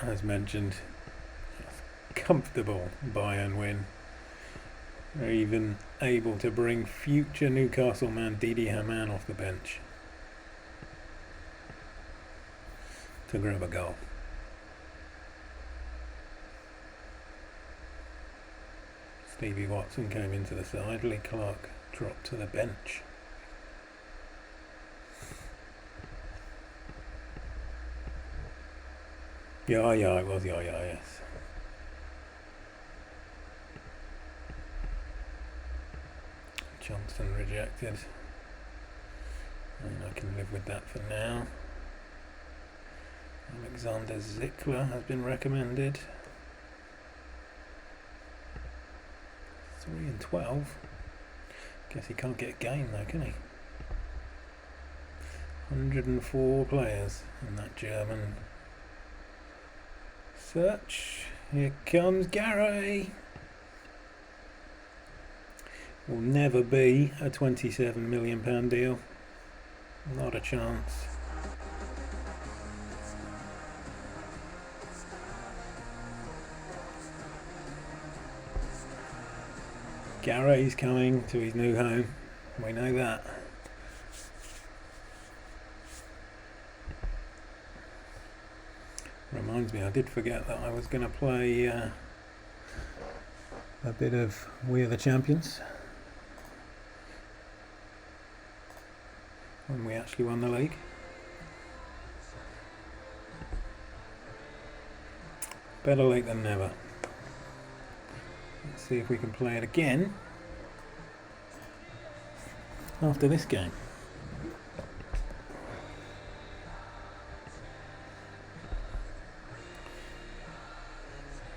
as mentioned, comfortable Bayern win. They're even able to bring future Newcastle man Didi Hamann off the bench to grab a goal. Stevie Watson came into the side. Lee Clark dropped to the bench. Yeah, it was yes. Johnson rejected. And I can live with that for now. Alexander Zickler has been recommended. 3 and 12. Guess he can't get a game though, can he? 104 players in that German search. Here comes Gary. Will never be a £27 million deal. Not a chance. Gary's coming to his new home. We know that. Reminds me, I did forget that I was going to play a bit of We Are the Champions when we actually won the league. Better late than never. Let's see if we can play it again after this game.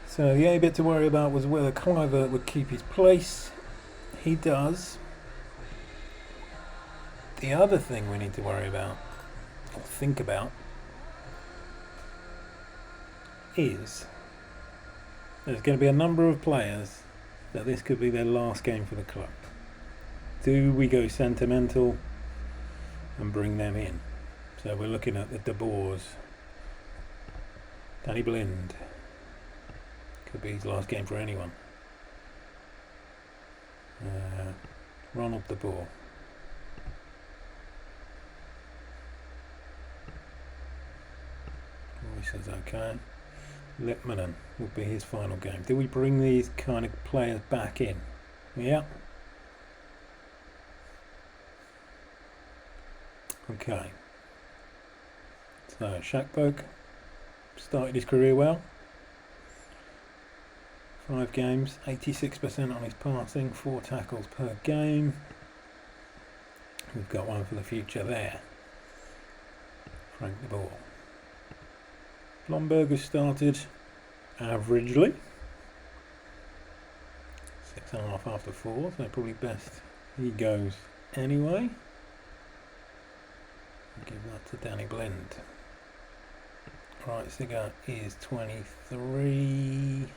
So the only bit to worry about was whether Kluivert would keep his place. He does. The other thing we need to worry about, or think about, is there's going to be a number of players that this could be their last game for the club. Do we go sentimental and bring them in? So we're looking at the De Boers, Danny Blind. Could be his last game for anyone. Ronald De Boer. He says okay. Lippmann will be his final game. Do we bring these kind of players back in? Yeah. Okay. So Shakbog started his career well. 5 games, 86% on his passing, 4 tackles per game. We've got one for the future there. Frank de Boer. Blomberg has started averagely. 6.5 after 4, so probably best he goes anyway. I'll give that to Danny Blind. Right, Sigurd is 23.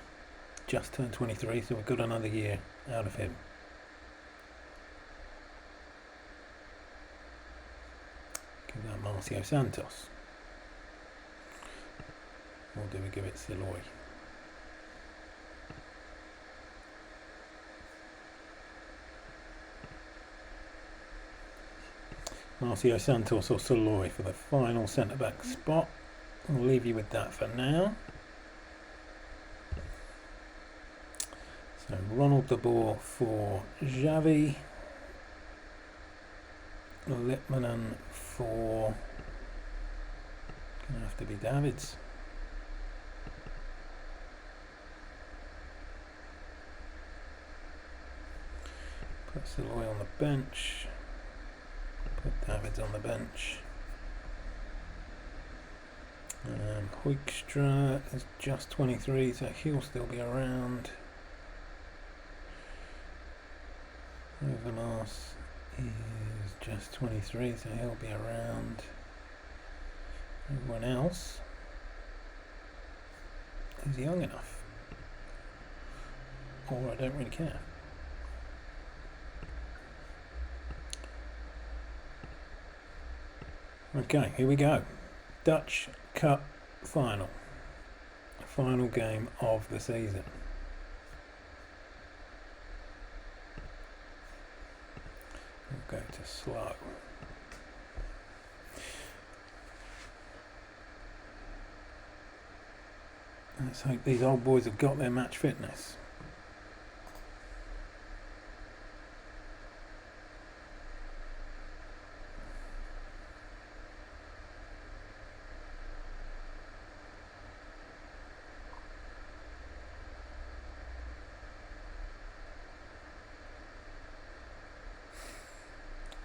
Just turned 23, so we've got another year out of him. Give that Marcio Santos. Or do we give it Siloy? Marcio Santos or Soloy for the final centre-back spot. I'll leave you with that for now. So Ronald de Boer for Xavi. Litmanen for... gonna have to be Davids. Put Soloy on the bench. Put Davids on the bench. Hoekstra is just 23, so he'll still be around. Overmars is just 23, so he'll be around. Everyone else is young enough, or I don't really care. Okay, here we go. Dutch Cup final. Final game of the season. We'll go to slow. Let's hope these old boys have got their match fitness.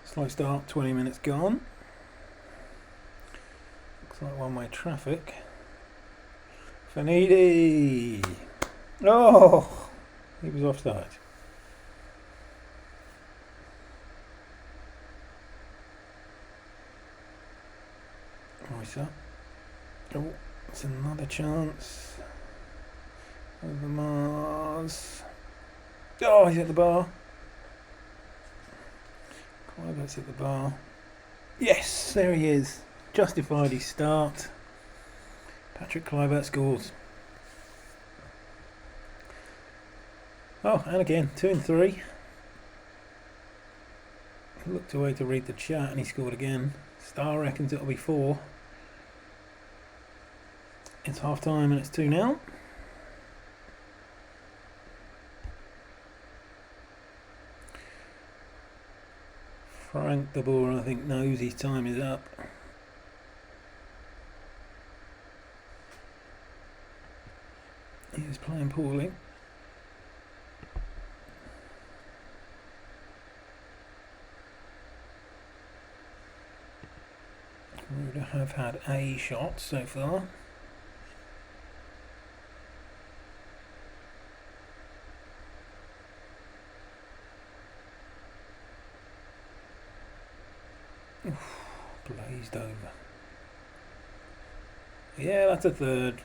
Slow start, 20 minutes gone. Looks like one-way traffic. Fanidi! Oh! He was offside. Nice up. Oh, it's another chance. Over Mars. Oh, he's at the bar. Kluivert's at the bar. Yes, there he is. Justified his start. Patrick Kluivert scores. Oh, and again, 2 and 3. Looked away to read the chat and he scored again. Star reckons it'll be 4. It's half time and it's 2-0. Frank de Boer, I think, knows his time is up. He is playing poorly. Ruda have had a shot so far. Oof, blazed over. Yeah, that's a third.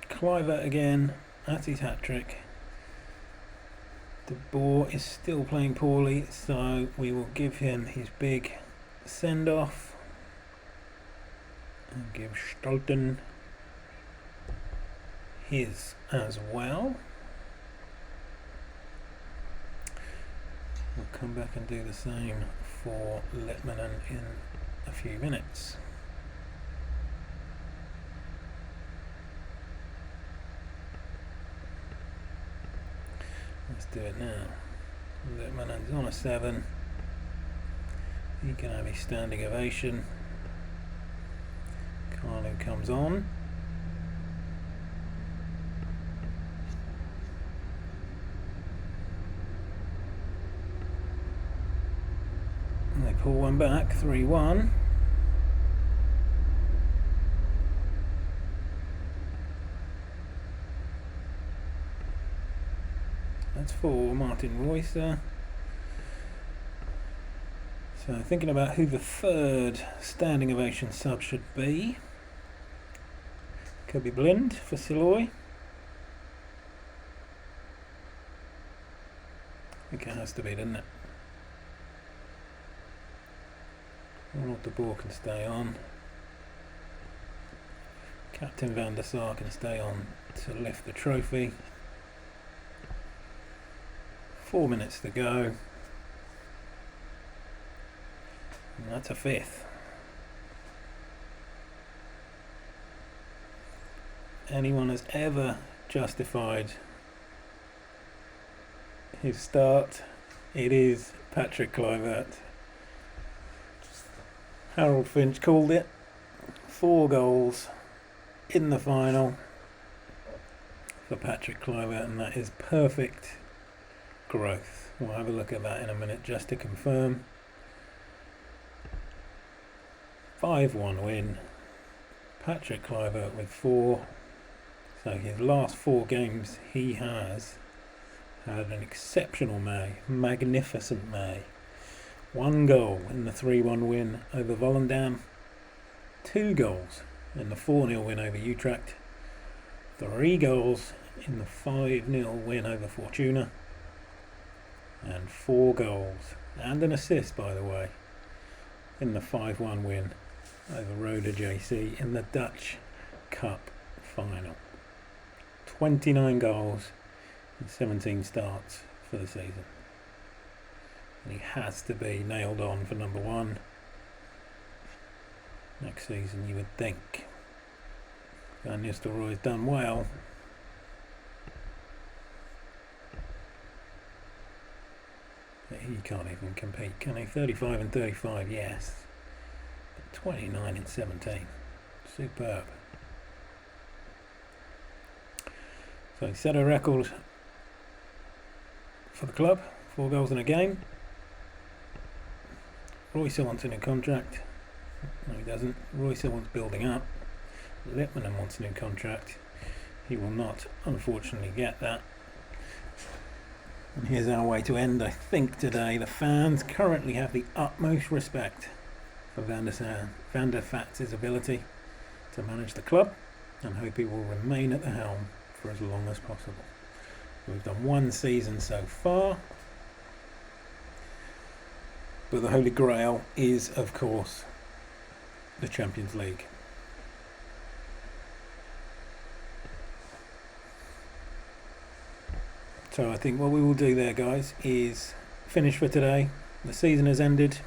Kluivert again. That's his hat-trick. De Boer is still playing poorly, so we will give him his big send-off. And give Stolten his as well. We'll come back and do the same for Litmanen in a few minutes. Let's do it now. Litmanen's on a 7. He can have his standing ovation. Carlo comes on. And they pull one back, 3-1. That's for Martin Reusser. So thinking about who the third standing ovation sub should be. Could be Blind for Soloy. I think it has to be, doesn't it? Ronald de Boer can stay on. Captain van der Sar can stay on to lift the trophy. 4 minutes to go. And that's a 5th. Anyone has ever justified his start, it is Patrick Kluivert. Harold Finch called it. 4 goals in the final for Patrick Kluivert, and that is perfect growth. We'll have a look at that in a minute just to confirm. 5-1 win. Patrick Kluivert with 4. So his last 4 games he has had an exceptional May, magnificent May. 1 goal in the 3-1 win over Volendam. 2 goals in the 4-0 win over Utrecht. 3 goals in the 5-0 win over Fortuna. And 4 goals and an assist, by the way, in the 5-1 win over Roda JC in the Dutch Cup final. 29 goals in 17 starts for the season. And he has to be nailed on for number 1 next season, you would think. Van Nistelrooy's done well. But he can't even compete, can he? 35 and 35, yes. But 29 and 17. Superb. So he set a record for the club, 4 goals in a game. Royce wants a new contract. No, he doesn't. Royce wants building up. Lippmann wants a new contract. He will not, unfortunately, get that. And here's our way to end, I think, today. The fans currently have the utmost respect for Van der Vaart's ability to manage the club, and hope he will remain at the helm for as long as possible. We've done 1 season so far, but the Holy Grail is, of course, the Champions League. So I think what we will do there, guys, is finish for today. The season has ended.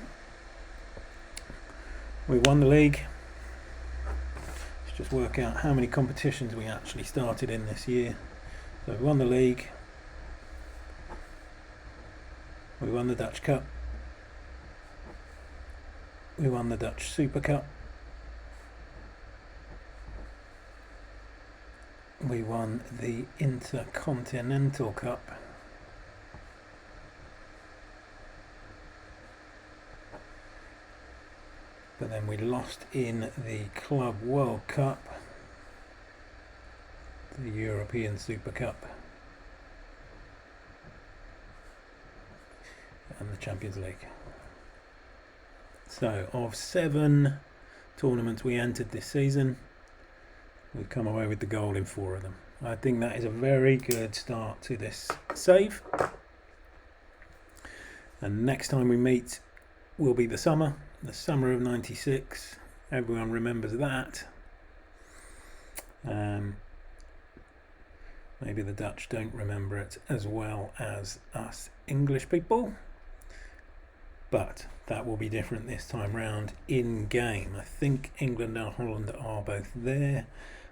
We've won the league. Let's just work out how many competitions we actually started in this year. So we won the league. We won the Dutch Cup. We won the Dutch Super Cup. We won the Intercontinental Cup. But then we lost in the Club World Cup, the European Super Cup, and the Champions League. So of 7 tournaments we entered this season, we've come away with the gold in 4 of them. I think that is a very good start to this save. And next time we meet will be the summer of '96. Everyone remembers that. Maybe the Dutch don't remember it as well as us English people. But that will be different this time round in game. I think England and Holland are both there.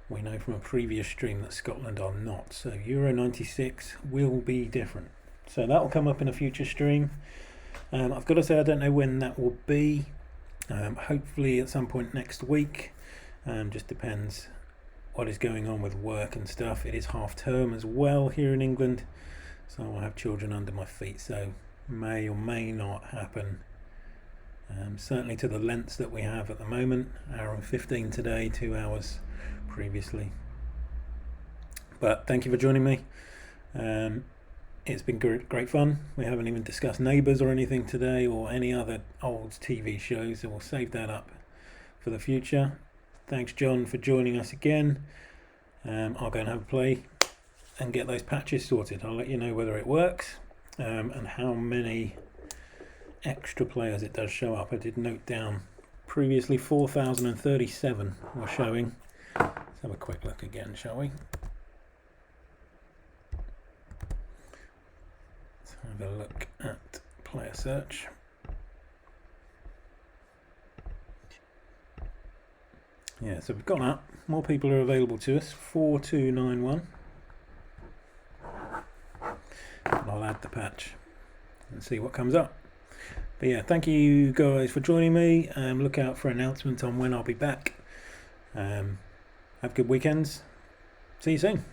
We know from a previous stream that Scotland are not. So Euro 96 will be different. So that will come up in a future stream. I've got to say I don't know when that will be. Hopefully at some point next week. Just depends what is going on with work and stuff. It is half term as well here in England. So I'll have children under my feet. So may or may not happen. Certainly to the lengths that we have at the moment. 1 hour and 15 today, 2 hours previously. But thank you for joining me. It's been great fun. We haven't even discussed Neighbours or anything today, or any other old TV shows, so we'll save that up for the future. Thanks, John, for joining us again. I'll go and have a play and get those patches sorted. I'll let you know whether it works and how many extra players it does show up. I did note down previously 4,037 were showing. Let's have a quick look again, shall we? Let's have a look at player search. Yeah, so we've got that. More people are available to us. 4291. And I'll add the patch and see what comes up. But yeah, thank you guys for joining me. Look out for announcements on when I'll be back. Have good weekends. See you soon.